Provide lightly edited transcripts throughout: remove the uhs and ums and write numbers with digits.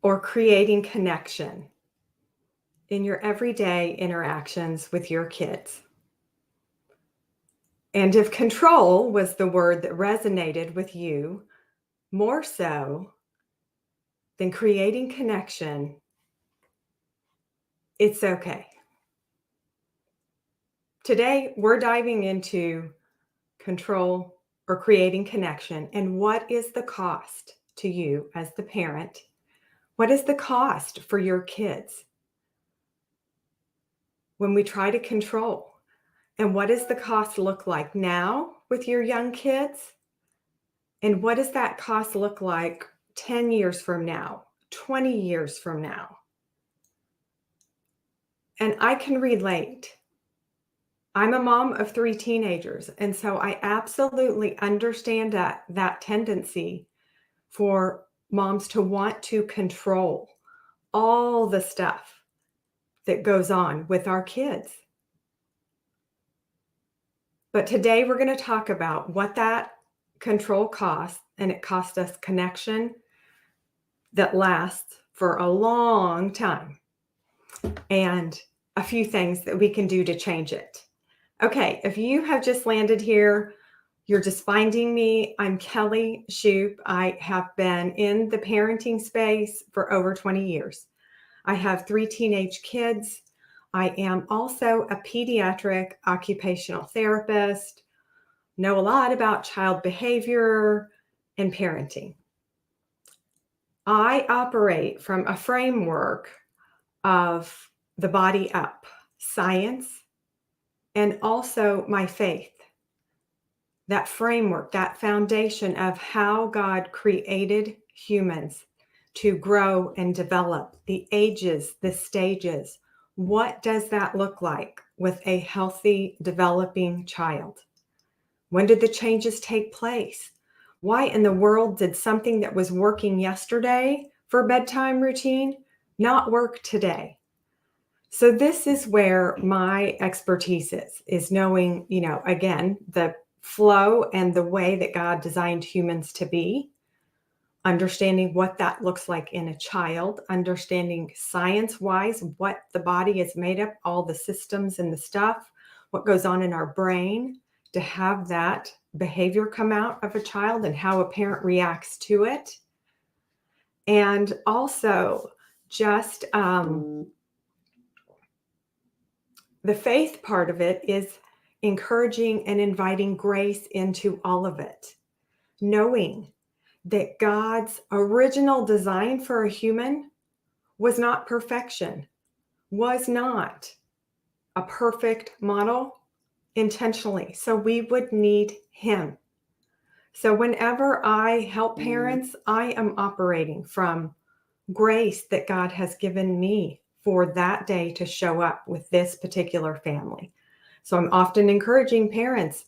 or creating connection in your everyday interactions with your kids. And if control was the word that resonated with you more so than creating connection, it's okay. Today, we're diving into control or creating connection and what is the cost to you as the parent? What is the cost for your kids when we try to control? And what does the cost look like now with your young kids? And what does that cost look like 10 years from now, 20 years from now? And I can relate. I'm a mom of 3 teenagers, and so I absolutely understand that tendency for moms to want to control all the stuff that goes on with our kids. But today we're going to talk about what that control costs, and it costs us connection that lasts for a long time, and a few things that we can do to change it. Okay, if you have just landed here, you're just finding me. I'm Kelly Shoup. I have been in the parenting space for over 20 years. I have 3 teenage kids. I am also a pediatric occupational therapist, know a lot about child behavior and parenting. I operate from a framework of the body up, science, and also my faith. That framework, that foundation of how God created humans to grow and develop, the ages, the stages. What does that look like with a healthy, developing child? When did the changes take place? Why in the world did something that was working yesterday for bedtime routine not work today? So this is where my expertise is knowing, again, the flow and the way that God designed humans to be, understanding what that looks like in a child, understanding science-wise what the body is made of, all the systems and the stuff, what goes on in our brain to have that behavior come out of a child and how a parent reacts to it. And also just the faith part of it is encouraging and inviting grace into all of it, knowing that God's original design for a human was not perfection, was not a perfect model intentionally. So we would need Him. So whenever I help parents, I am operating from grace that God has given me for that day to show up with this particular family. So I'm often encouraging parents,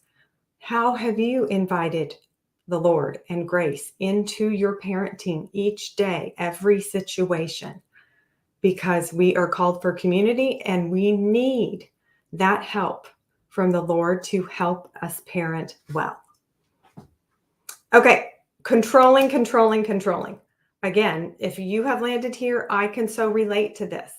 how have you invited the Lord and grace into your parenting each day, every situation? Because we are called for community and we need that help from the Lord to help us parent well. Okay, controlling. Again, if you have landed here, I can so relate to this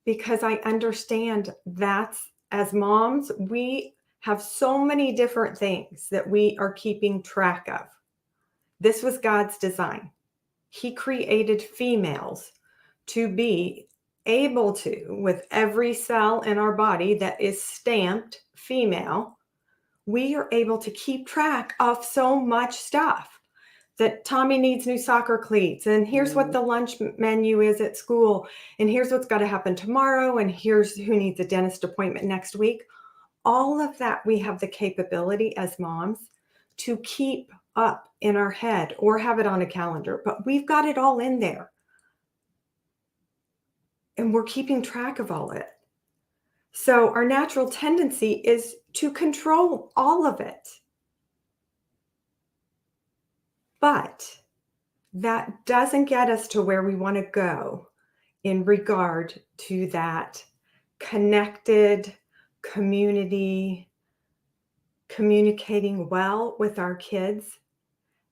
because I understand that as moms, we have so many different things that we are keeping track of. This was God's design. He created females to be able to, with every cell in our body that is stamped female, we are able to keep track of so much stuff. That Tommy needs new soccer cleats, and here's what the lunch menu is at school, and here's what's got to happen tomorrow, and here's who needs a dentist appointment next week. All of that we have the capability as moms to keep up in our head or have it on a calendar, but we've got it all in there. And we're keeping track of all it. So our natural tendency is to control all of it. But that doesn't get us to where we want to go in regard to that connected community, communicating well with our kids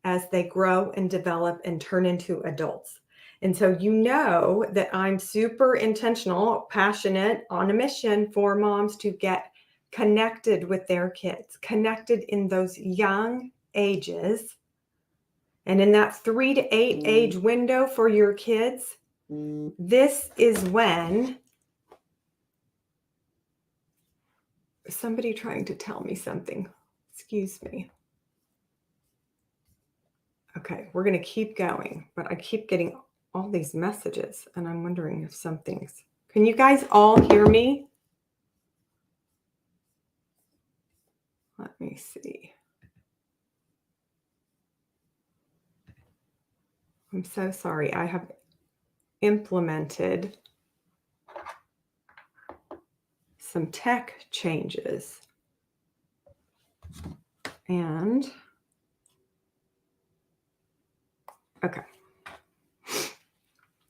as they grow and develop and turn into adults. And so you know that I'm super intentional, passionate, on a mission for moms to get connected with their kids, connected in those young ages. And in that 3 to 8 age window for your kids, this is when somebody trying to tell me something. Excuse me. Okay, we're going to keep going, but I keep getting all these messages and I'm wondering if something's. Can you guys all hear me? Let me see. I'm so sorry. I have implemented some tech changes. And okay.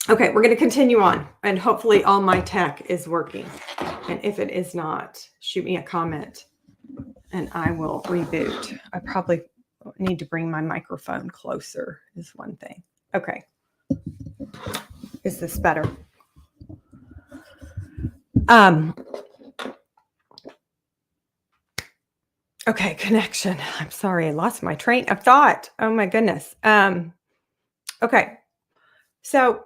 Okay, we're going to continue on and hopefully all my tech is working. And if it is not, shoot me a comment and I will reboot. I probably need to bring my microphone closer is one thing. Okay. Is this better? Okay, connection. I'm sorry, I lost my train of thought. Oh my goodness. Okay. So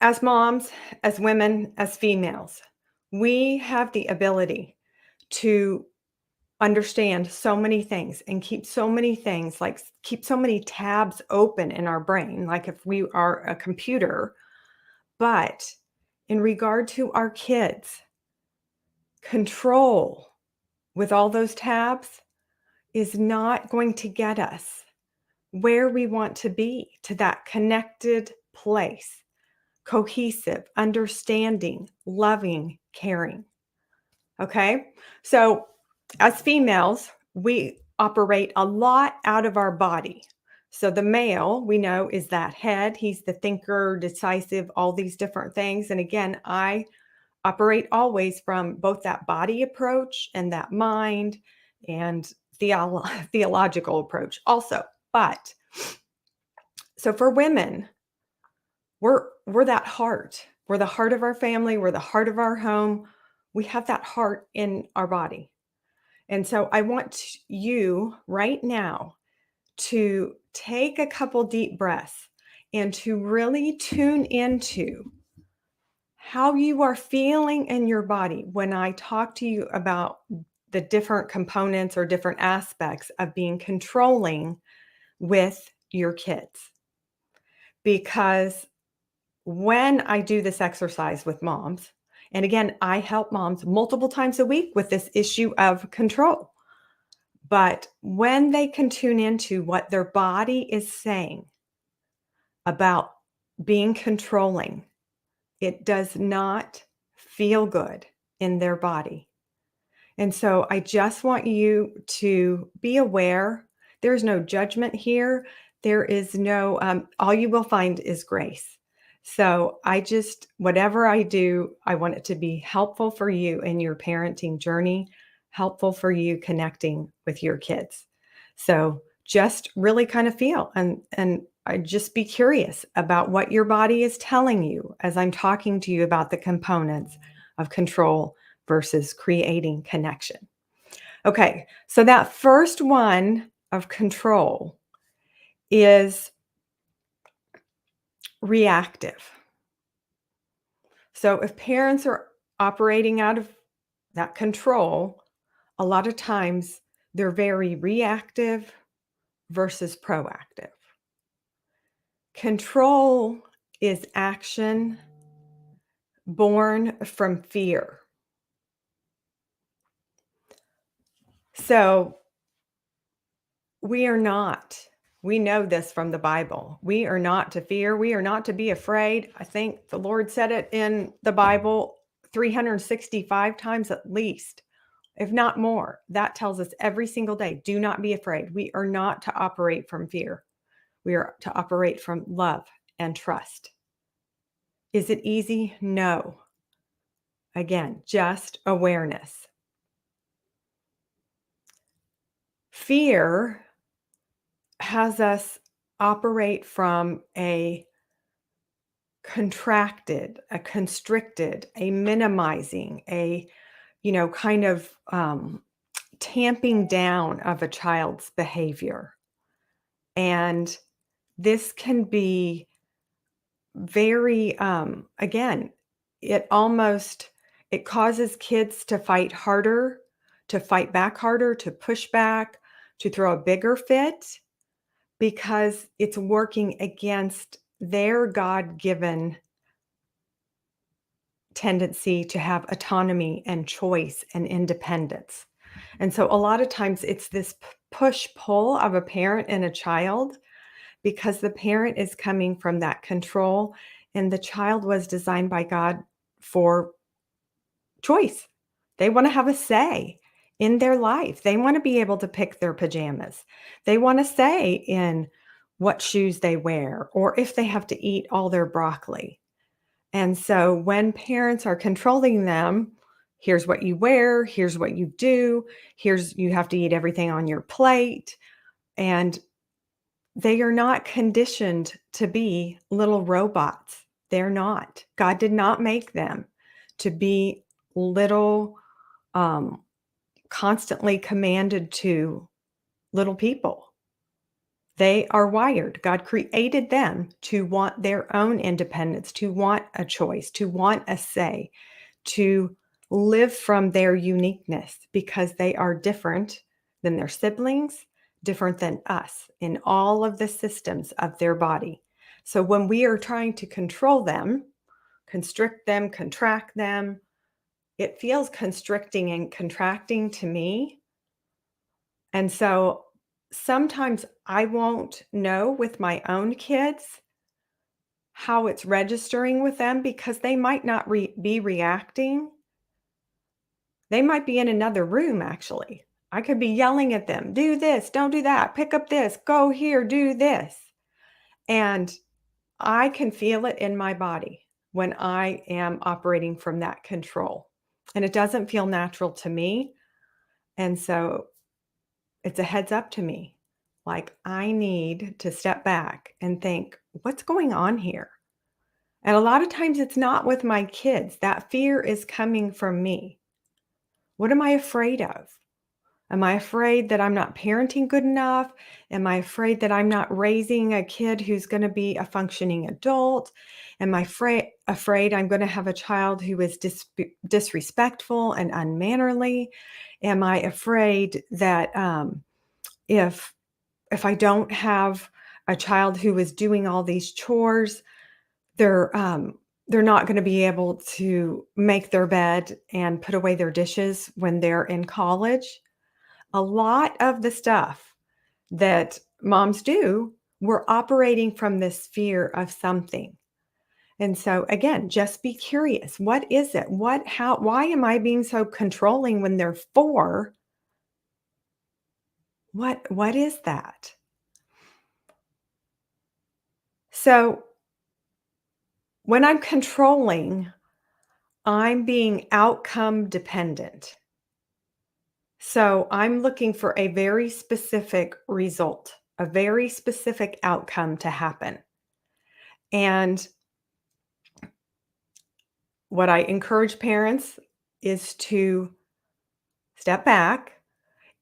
as moms, as women, as females, we have the ability to understand so many things and keep so many things, like keep so many tabs open in our brain, like if we are a computer. But in regard to our kids, control with all those tabs is not going to get us where we want to be, to that connected place, cohesive, understanding, loving, caring. Okay. So as females, we operate a lot out of our body. So the male, we know, is that head. He's the thinker, decisive, all these different things. And again, I operate always from both that body approach and that mind and theological approach also. But so for women, we're that heart. We're the heart of our family. We're the heart of our home. We have that heart in our body. And so I want you right now to take a couple deep breaths and to really tune into how you are feeling in your body when I talk to you about the different components or different aspects of being controlling with your kids. Because when I do this exercise with moms, and again, I help moms multiple times a week with this issue of control. But when they can tune into what their body is saying about being controlling, it does not feel good in their body. And so I just want you to be aware. There's no judgment here. There is no, all you will find is grace. So whatever I do, I want it to be helpful for you in your parenting journey, helpful for you connecting with your kids. So just really kind of feel and I just be curious about what your body is telling you as I'm talking to you about the components of control versus creating connection. Okay, so that first one of control is reactive. So if parents are operating out of that control, a lot of times they're very reactive versus proactive. Control is action born from fear. So we know this from the Bible. We are not to fear. We are not to be afraid. I think the Lord said it in the Bible 365 times at least, if not more. That tells us every single day, do not be afraid. We are not to operate from fear. We are to operate from love and trust. Is it easy? No. Again, just awareness. Fear has us operate from a contracted, a constricted, a minimizing, a, kind of tamping down of a child's behavior. And this can be very, again, it causes kids to fight harder, to fight back harder, to push back, to throw a bigger fit because it's working against their God-given tendency to have autonomy and choice and independence. And so a lot of times it's this push-pull of a parent and a child because the parent is coming from that control and the child was designed by God for choice. They want to have a say in their life. They want to be able to pick their pajamas. They want to say in what shoes they wear or if they have to eat all their broccoli. And so when parents are controlling them, here's what you wear, here's what you do, you have to eat everything on your plate. And they are not conditioned to be little robots. They're not. God did not make them to be little, constantly commanded to little people. They are wired. God created them to want their own independence, to want a choice, to want a say, to live from their uniqueness because they are different than their siblings, different than us in all of the systems of their body. So when we are trying to control them, constrict them, contract them, it feels constricting and contracting to me. And so sometimes I won't know with my own kids how it's registering with them because they might not be reacting. They might be in another room, actually. I could be yelling at them, do this, don't do that, pick up this, go here, do this. And I can feel it in my body when I am operating from that control. And it doesn't feel natural to me. And so it's a heads up to me. Like I need to step back and think, what's going on here? And a lot of times it's not with my kids. That fear is coming from me. What am I afraid of? Am I afraid that I'm not parenting good enough? Am I afraid that I'm not raising a kid who's going to be a functioning adult? Am I afraid I'm going to have a child who is disrespectful and unmannerly? Am I afraid that if I don't have a child who is doing all these chores, they're not going to be able to make their bed and put away their dishes when they're in college? A lot of the stuff that moms do, we're operating from this fear of something. And so again, just be curious. What is it? Why am I being so controlling when they're 4? What is that? So when I'm controlling, I'm being outcome dependent. So I'm looking for a very specific result, a very specific outcome to happen. And what I encourage parents is to step back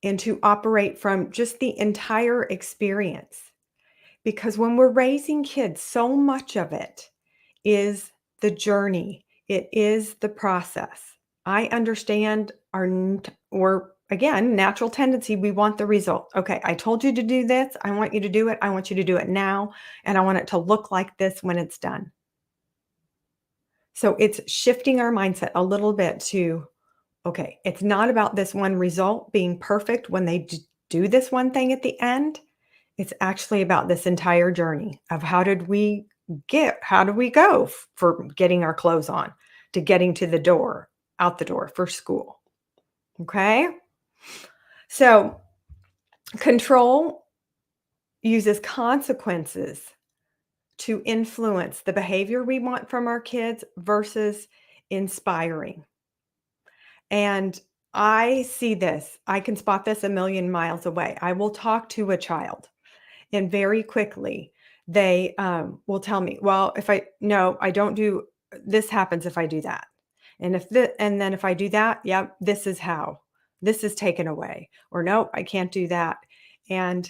and to operate from just the entire experience. Because when we're raising kids, so much of it is the journey, it is the process. I understand or again, natural tendency, we want the result. Okay, I told you to do this. I want you to do it. I want you to do it now. And I want it to look like this when it's done. So it's shifting our mindset a little bit to, okay, it's not about this one result being perfect when they do this one thing at the end. It's actually about this entire journey of how do we go for getting our clothes on to getting to the door, out the door for school. Okay. So control uses consequences to influence the behavior we want from our kids versus inspiring. And I see this. I can spot this a million miles away. I will talk to a child and very quickly They will tell me, well, if I, no, I don't do, this happens if I do that. And and then if I do that, yep, this is how this is taken away. Or no, I can't do that. And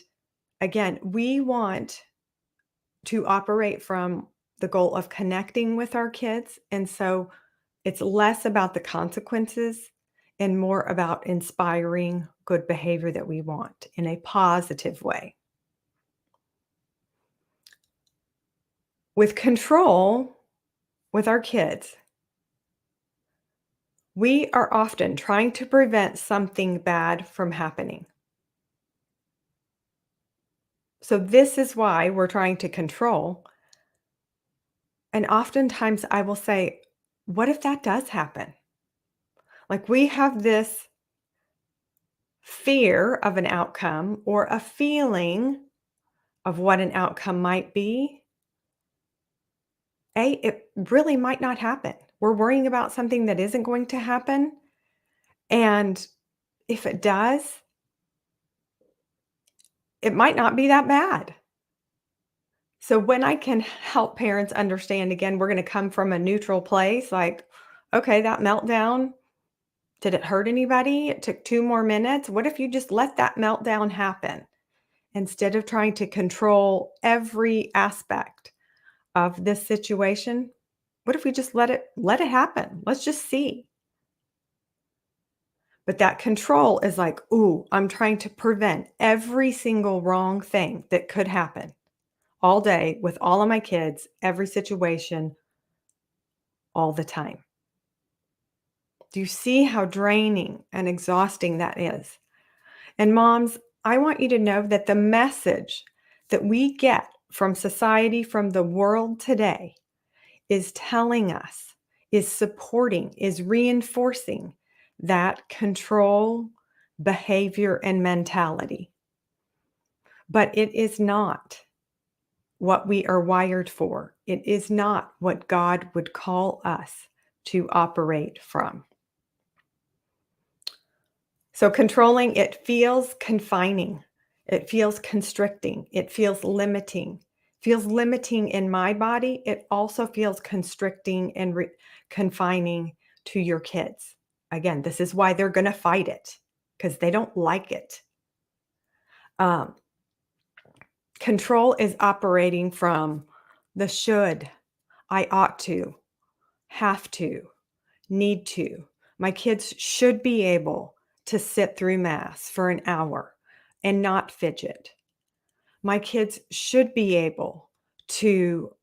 again, we want to operate from the goal of connecting with our kids. And so it's less about the consequences and more about inspiring good behavior that we want in a positive way. With control, with our kids, we are often trying to prevent something bad from happening. So, this is why we're trying to control. And oftentimes I will say, what if that does happen? Like we have this fear of an outcome or a feeling of what an outcome might be. It really might not happen. We're worrying about something that isn't going to happen. And if it does, it might not be that bad. So when I can help parents understand, again, we're going to come from a neutral place like, okay, that meltdown, did it hurt anybody? It took 2 more minutes. What if you just let that meltdown happen instead of trying to control every aspect of this situation? What if we just let it happen? Let's just see. But that control is like, ooh, I'm trying to prevent every single wrong thing that could happen all day with all of my kids, every situation, all the time. Do you see how draining and exhausting that is? And moms, I want you to know that the message that we get from society, from the world today, is telling us, is supporting, is reinforcing that control, behavior, and mentality. But it is not what we are wired for. It is not what God would call us to operate from. So controlling, it feels confining. It feels constricting. It feels limiting. Feels limiting in my body. It also feels constricting and confining to your kids. Again, this is why they're going to fight it because they don't like it. Um, Control is operating from the should, I ought to, have to, need to. My kids should be able to sit through mass for an hour and not fidget. My kids should be able to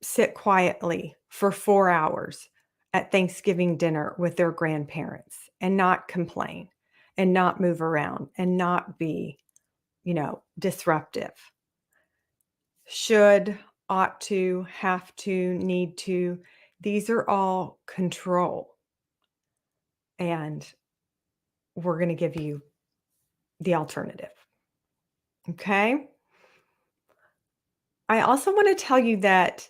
sit quietly for 4 hours at Thanksgiving dinner with their grandparents and not complain and not move around and not be, disruptive. Should, ought to, have to, need to. These are all control. And we're going to give you the alternative. Okay. I also want to tell you that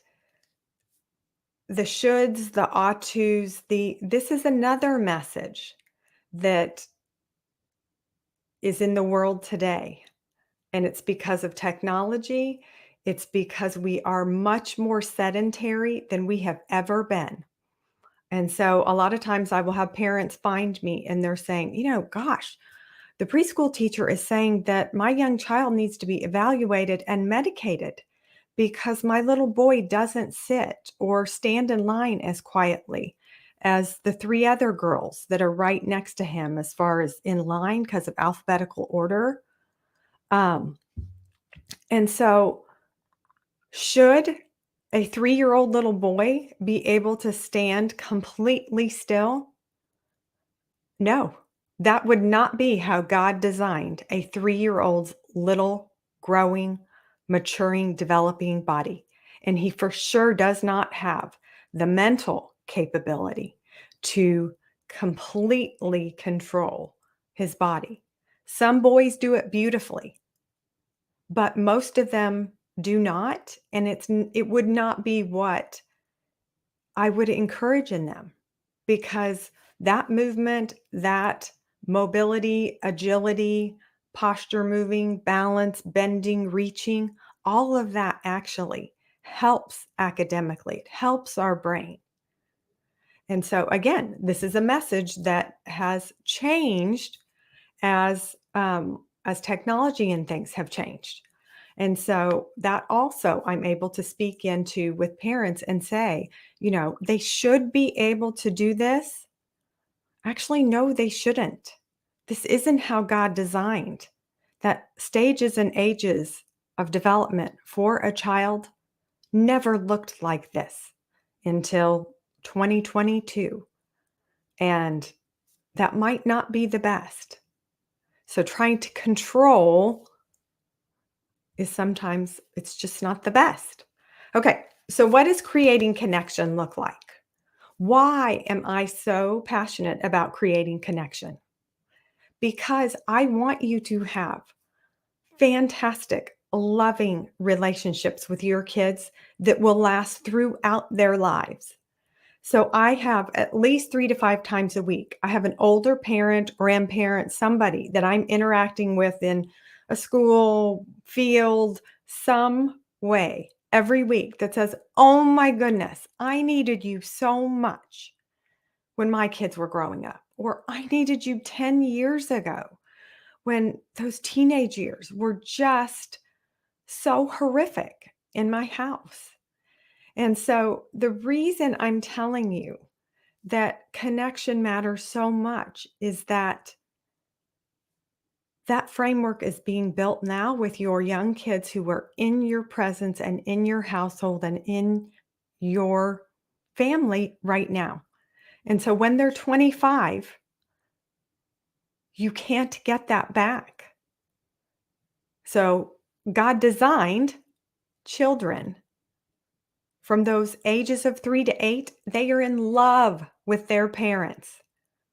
the shoulds, the ought tos, this is another message that is in the world today. And it's because of technology. It's because we are much more sedentary than we have ever been. And so a lot of times I will have parents find me and they're saying, gosh, the preschool teacher is saying that my young child needs to be evaluated and medicated because my little boy doesn't sit or stand in line as quietly as the three other girls that are right next to him as far as in line because of alphabetical order. Um, and so, should a 3-year-old little boy be able to stand completely still? No, that would not be how God designed a 3-year-old's little growing, maturing, developing body. And he for sure does not have the mental capability to completely control his body. Some boys do it beautifully, but most of them do not. And it would not be what I would encourage in them because that movement, that mobility, agility, posture moving, balance, bending, reaching, all of that actually helps academically. It helps our brain. And so again, this is a message that has changed as technology and things have changed. And so that also I'm able to speak into with parents and say, they should be able to do this. Actually, no, they shouldn't. This isn't how God designed. That stages and ages of development for a child never looked like this until 2022. And that might not be the best. So trying to control is sometimes it's just not the best. Okay, so what does creating connection look like? Why am I so passionate about creating connection? Because I want you to have fantastic, loving relationships with your kids that will last throughout their lives. So I have at least 3 to 5 times a week, I have an older parent, grandparent, somebody that I'm interacting with in a school, field, some way every week that says, "Oh my goodness, I needed you so much when my kids were growing up," or "I needed you 10 years ago when those teenage years were just so horrific in my house." And so the reason I'm telling you that connection matters so much is that that framework is being built now with your young kids who are in your presence and in your household and in your family right now. And so when they're 25, you can't get that back. So God designed children from those ages of 3 to 8, they are in love with their parents.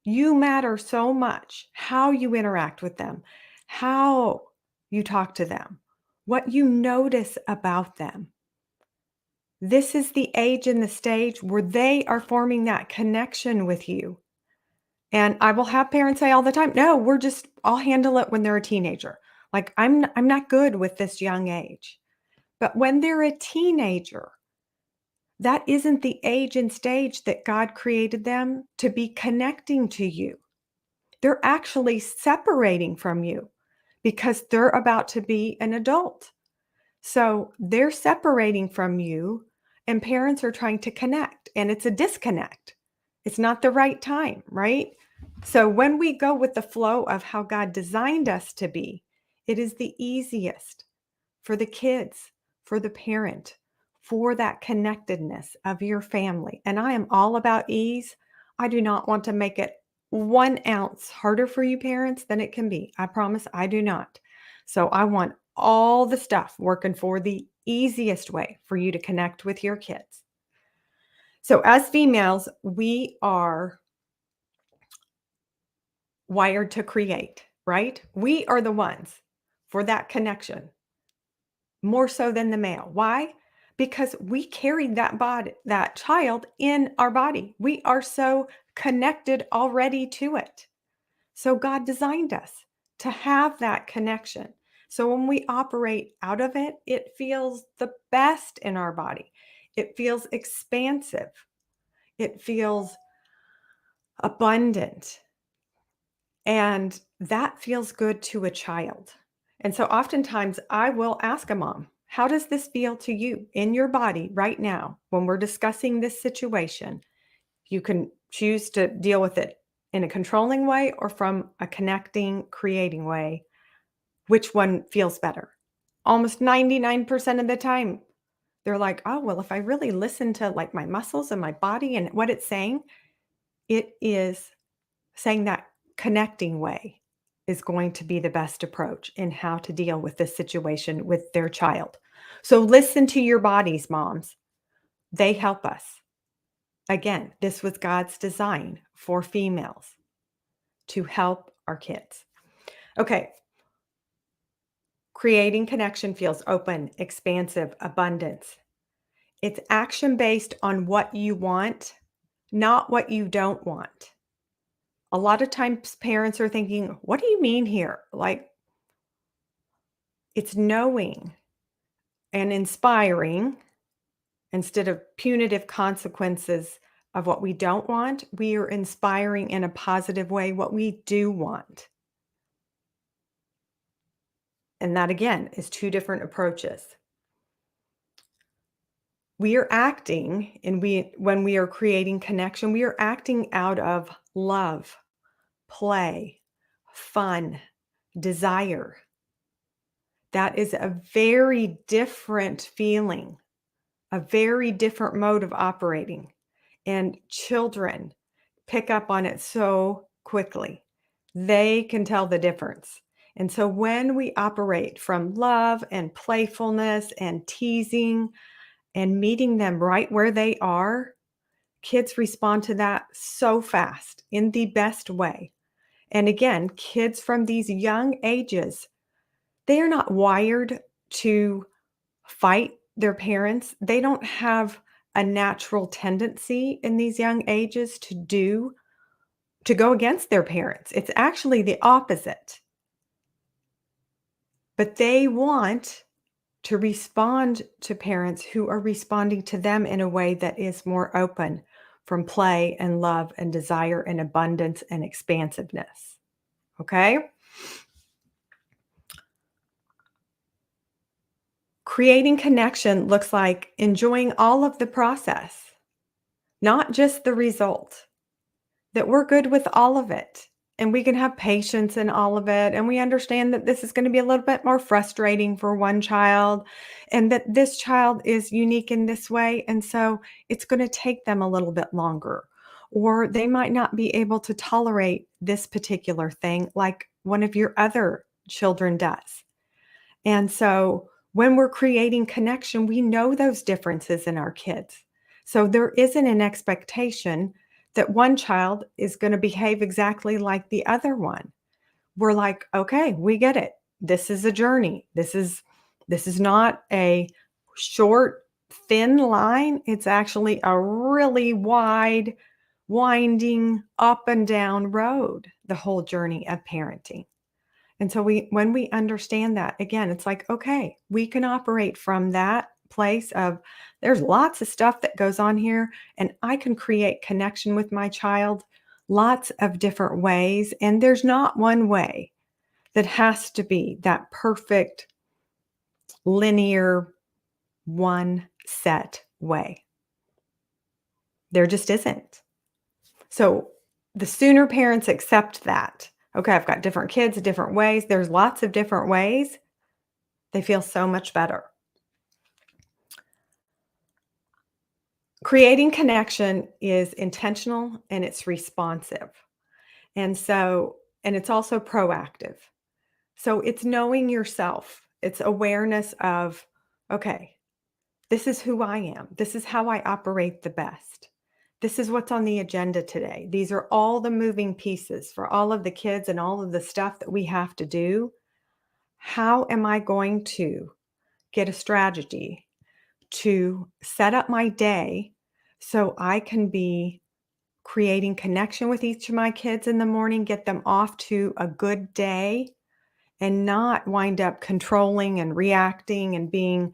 You matter so much how you interact with them, how you talk to them, what you notice about them. This is the age and the stage where they are forming that connection with you. And I will have parents say all the time, "No, I'll handle it when they're a teenager. Like I'm not good with this young age." But when they're a teenager, that isn't the age and stage that God created them to be connecting to you. They're actually separating from you because they're about to be an adult. So they're separating from you, and parents are trying to connect, and it's a disconnect. It's not the right time, right? So when we go with the flow of how God designed us to be, it is the easiest for the kids, for the parent, for that connectedness of your family. And I am all about ease. I do not want to make it 1 ounce harder for you parents than it can be. I promise I do not. So I want all the stuff working for the easiest way for you to connect with your kids. So as females, we are wired to create, right? We are the ones for that connection more so than the male. Why? Because we carried that child in our body. We are so connected already to it. So God designed us to have that connection. So when we operate out of it, it feels the best in our body. It feels expansive. It feels abundant. And that feels good to a child. And so oftentimes I will ask a mom, how does this feel to you in your body right now when we're discussing this situation? You can choose to deal with it in a controlling way or from a connecting, creating way. Which one feels better? Almost 99% of the time, they're like, oh, well, if I really listen to like my muscles and my body and what it's saying, it is saying that connecting way is going to be the best approach in how to deal with this situation with their child. So listen to your bodies, moms. They help us. Again, this was God's design for females to help our kids. Okay. Creating connection feels open, expansive, abundance. It's action based on what you want, not what you don't want. A lot of times parents are thinking, what do you mean here? Like, it's knowing and inspiring instead of punitive consequences of what we don't want, we are inspiring in a positive way what we do want. And that again is two different approaches. We are acting and when we are creating connection, we are acting out of love, play, fun, desire. That is a very different feeling, a very different mode of operating. And children pick up on it so quickly. They can tell the difference. And so when we operate from love and playfulness and teasing and meeting them right where they are, kids respond to that so fast in the best way. And again, kids from these young ages, they are not wired to fight their parents. They don't have a natural tendency in these young ages to go against their parents. It's actually the opposite. But they want to respond to parents who are responding to them in a way that is more open from play and love and desire and abundance and expansiveness. Okay? Creating connection looks like enjoying all of the process, not just the result, that we're good with all of it. And we can have patience in all of it. And we understand that this is going to be a little bit more frustrating for one child and that this child is unique in this way. And so it's going to take them a little bit longer. Or they might not be able to tolerate this particular thing like one of your other children does. And so when we're creating connection, we know those differences in our kids. So there isn't an expectation that one child is going to behave exactly like the other one. We're like, okay, we get it. This is a journey. This is not a short, thin line. It's actually a really wide, winding up and down road, the whole journey of parenting. And so when we understand that, again, it's like, okay, we can operate from that place of there's lots of stuff that goes on here, and I can create connection with my child lots of different ways. And there's not one way that has to be that perfect, linear, one set way. There just isn't. So the sooner parents accept that, okay, I've got different kids, different ways, there's lots of different ways, they feel so much better. Creating connection is intentional and it's responsive. And it's also proactive. So it's knowing yourself. It's awareness of, okay, this is who I am. This is how I operate the best. This is what's on the agenda today. These are all the moving pieces for all of the kids and all of the stuff that we have to do. How am I going to get a strategy to set up my day so I can be creating connection with each of my kids in the morning, get them off to a good day, and not wind up controlling and reacting and being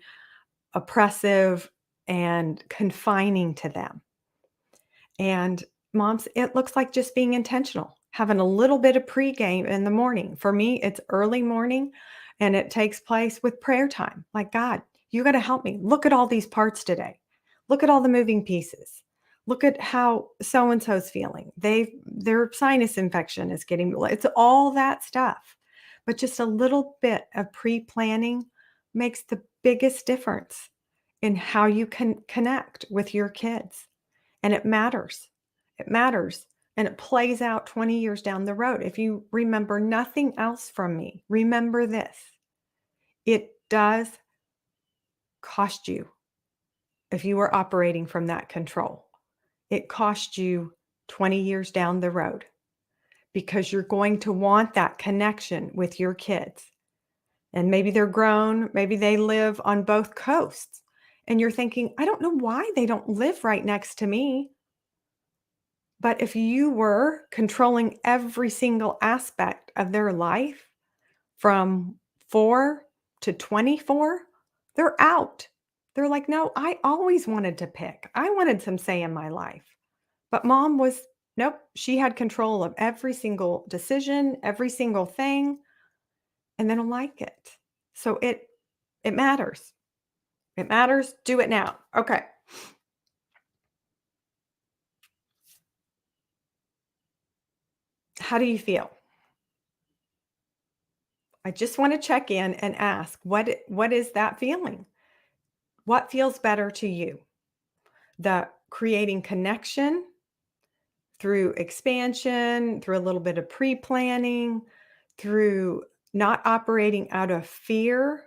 oppressive and confining to them. And moms, it looks like just being intentional, having a little bit of pregame in the morning. For me, it's early morning and it takes place with prayer time. Like, God, you got to help me. Look at all these parts today. Look at all the moving pieces. Look at how so and so's feeling. Their sinus infection is getting, it's all that stuff. But just a little bit of pre-planning makes the biggest difference in how you can connect with your kids. And it matters. It matters. And it plays out 20 years down the road. If you remember nothing else from me, remember this. It does cost you if you are operating from that control. It costs you 20 years down the road because you're going to want that connection with your kids. And maybe they're grown, maybe they live on both coasts. And you're thinking, I don't know why they don't live right next to me. But if you were controlling every single aspect of their life from 4 to 24, They're out. They're like, "No, I always wanted to pick. I wanted some say in my life." But mom was nope, she had control of every single decision, every single thing, and they don't like it. So it matters. It matters. Do it now. Okay. How do you feel? I just want to check in and ask, what is that feeling? What feels better to you? The creating connection through expansion, through a little bit of pre-planning, through not operating out of fear.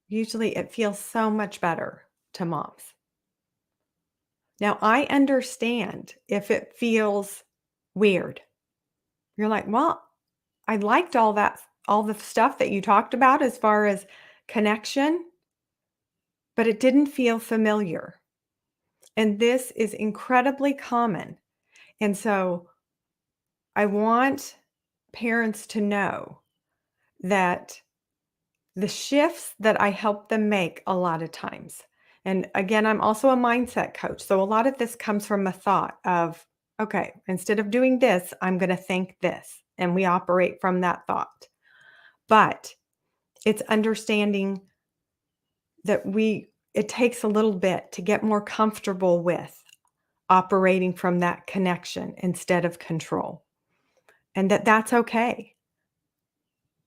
Usually it feels so much better to moms. Now, I understand if it feels weird. You're like, well, I liked all the stuff that you talked about as far as connection, but it didn't feel familiar. And this is incredibly common. And so I want parents to know that the shifts that I help them make a lot of times. And again, I'm also a mindset coach. So a lot of this comes from a thought of, okay, instead of doing this, I'm going to think this. And we operate from that thought. But it's understanding that it takes a little bit to get more comfortable with operating from that connection instead of control. And that's okay.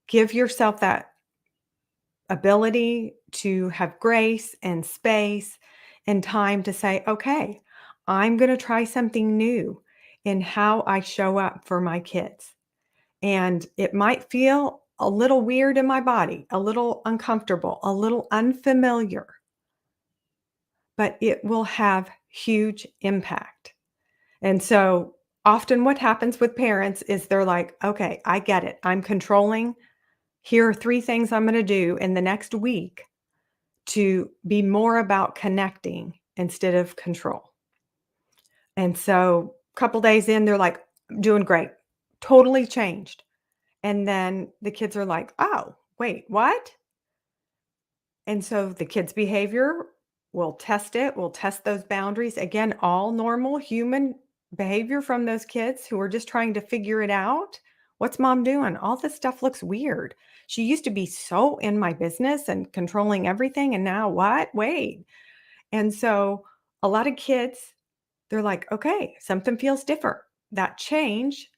Give yourself that ability to have grace and space and time to say, okay, I'm going to try something new in how I show up for my kids. And it might feel a little weird in my body, a little uncomfortable, a little unfamiliar, but it will have huge impact. And so often what happens with parents is they're like, okay, I get it. I'm controlling. Here are 3 things I'm going to do in the next week to be more about connecting instead of control. And so a couple days in, they're like, doing great, totally changed. And then the kids are like, oh, wait, what? And so the kids' behavior, we'll test those boundaries. Again, all normal human behavior from those kids who are just trying to figure it out. What's mom doing? All this stuff looks weird. She used to be so in my business and controlling everything. And now what? Wait. And so a lot of kids, they're like, okay, something feels different. That change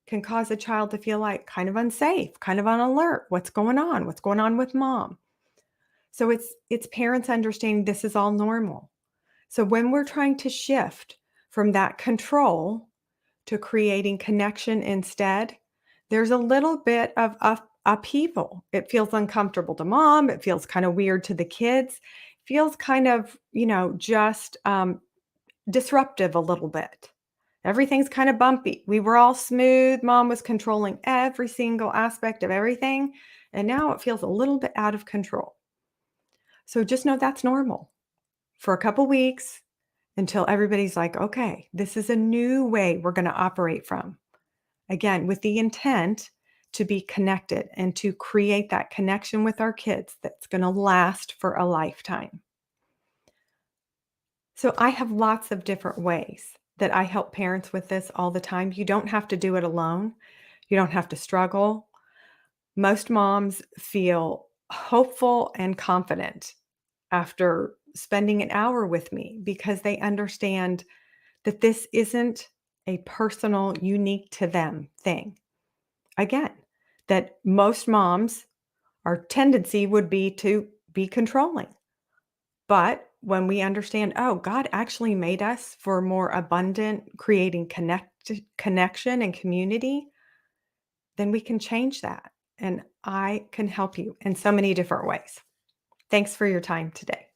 can cause a child to feel like kind of unsafe, kind of on alert. What's going on? What's going on with mom? So it's parents understanding this is all normal. So when we're trying to shift from that control to creating connection instead, there's a little bit of upheaval. It feels uncomfortable to mom. It feels kind of weird to the kids. Feels kind of, just disruptive a little bit. Everything's kind of bumpy. We were all smooth. Mom was controlling every single aspect of everything. And now it feels a little bit out of control. So just know that's normal for a couple weeks until everybody's like, okay, this is a new way we're going to operate from. Again, with the intent to be connected and to create that connection with our kids that's going to last for a lifetime. So I have lots of different ways that I help parents with this all the time. You don't have to do it alone. You don't have to struggle. Most moms feel hopeful and confident after spending an hour with me because they understand that this isn't a personal, unique to them thing. Again, that most moms, our tendency would be to be controlling. But when we understand, oh, God actually made us for more abundant, creating connection and community, then we can change that. And I can help you in so many different ways. Thanks for your time today.